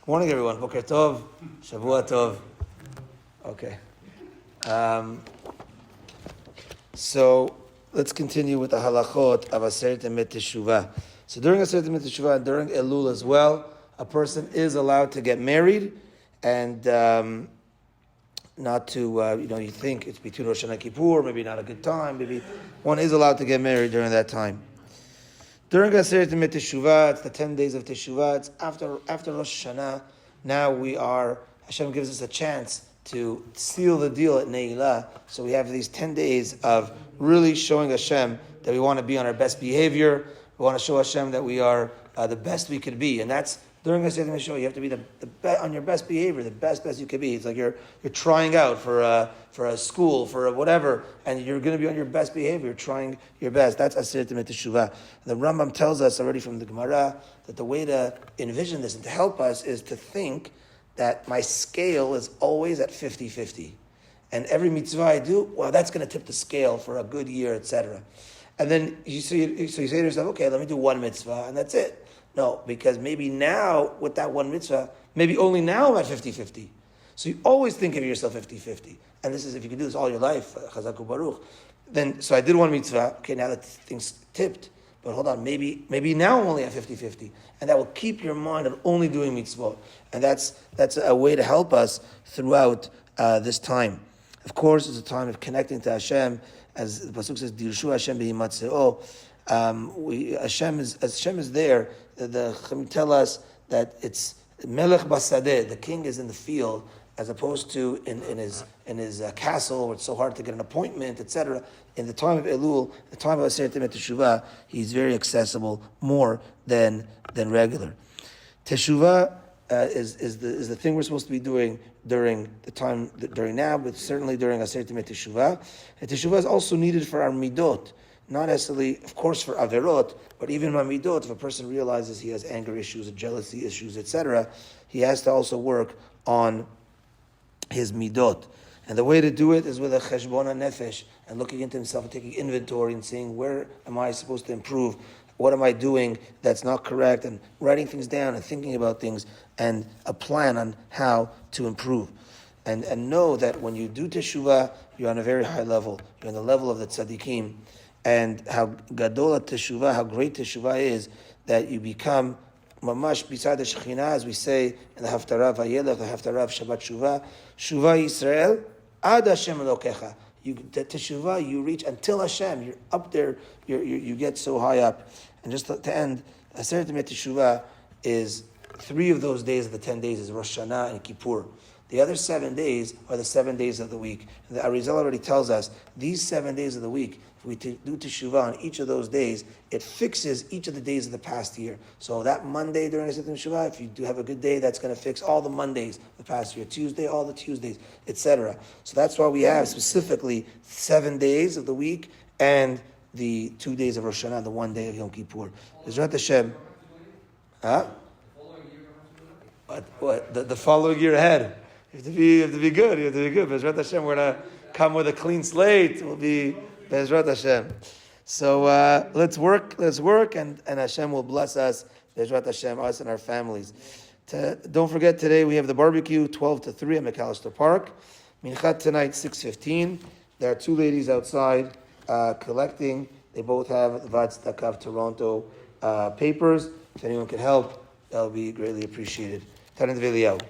Good morning, everyone. Boker Tov, Shavua Tov. Okay. So let's continue with the halachot of Aseret Yemei Teshuva. So during Aseret Yemei Teshuva and during Elul as well, a person is allowed to get married and not to, you think it's between Rosh Hashanah and Kippur, maybe not a good time, maybe one is allowed to get married during that time. During Aseret Yemei Teshuva, it's the 10 days of Teshuva, it's after Rosh Hashanah. Now Hashem gives us a chance to seal the deal at Ne'ilah. So we have these 10 days of really showing Hashem that we want to be on our best behavior. We want to show Hashem that we are the best we could be. And that's during Aseret Yemei Teshuva. You have to be on your best behavior, the best you could be. It's like you're trying out for a school, for whatever, and you're going to be on your best behavior, trying your best. That's Aseret Yemei Teshuva. The Rambam tells us already from the Gemara that the way to envision this and to help us is to think that my scale is always at 50-50. And every mitzvah I do, well, that's going to tip the scale for a good year, etc. And then you say to yourself, okay, let me do one mitzvah, and that's it. No, because maybe now, with that one mitzvah, maybe only now I'm at 50-50. So you always think of yourself 50-50. And this is, if you can do this all your life, Chazaku Baruch. Then, so I did one mitzvah, okay, now that things tipped. But hold on, maybe now I'm only at 50-50. And that will keep your mind on only doing mitzvot. And that's a way to help us throughout this time. Of course, it's a time of connecting to Hashem. As the Pasuk says, Dirshu Hashem b'himatzeo. Hashem is there. The Chachamim tell us that it's Melech Basadeh, the king is in the field, as opposed to in his castle, where it's so hard to get an appointment, etc. In the time of Elul, the time of Aseret Yemei Teshuva, he's very accessible more than regular. Teshuva is the thing we're supposed to be doing during now, but certainly during Aseret Yemei Teshuva. And Teshuva is also needed for our midot. Not necessarily, of course, for averot, but even mamidot, if a person realizes he has anger issues, jealousy issues, etc., he has to also work on his midot. And the way to do it is with a cheshbon nefesh, and looking into himself and taking inventory and saying, where am I supposed to improve? What am I doing that's not correct? And writing things down and thinking about things and a plan on how to improve. And know that when you do teshuvah, you're on a very high level. You're on the level of the tzaddikim. And how gadol teshuvah, how great teshuvah is, that you become mamash beside the Shekhinah, as we say in the Haftarah Vayelech, the Haftarah of Shabbat Shuvah Yisrael, ad Hashem Elokecha. Teshuvah, you reach until Hashem. You're up there. You get so high up. And just to end, Aseret Yemei Teshuva is 3 of those days of the 10 days is Rosh Hashanah and Kippur. The other 7 days are the 7 days of the week. And the Arizal already tells us these 7 days of the week, if we do teshuvah on each of those days, it fixes each of the days of the past year. So that Monday during Aseret Yemei Teshuva, if you do have a good day, that's going to fix all the Mondays of the past year. Tuesday, all the Tuesdays, etc. So that's why we have specifically 7 days of the week and the 2 days of Rosh Hashanah, the 1 day of Yom Kippur. Bezrat Hashem. Huh? What? The following year ahead. You have to be good. Bezrat Hashem, we're going to come with a clean slate. We'll be Bezrat Hashem. So let's work, and Hashem will bless us. Bezrat Hashem, us and our families. Don't forget, today we have the barbecue, 12 to 3 at McAllister Park. Minchat tonight, 6:15. There are 2 ladies outside collecting. They both have the Vad Tzedakah of Toronto papers. If anyone can help, that will be greatly appreciated. Taran Veliyahu.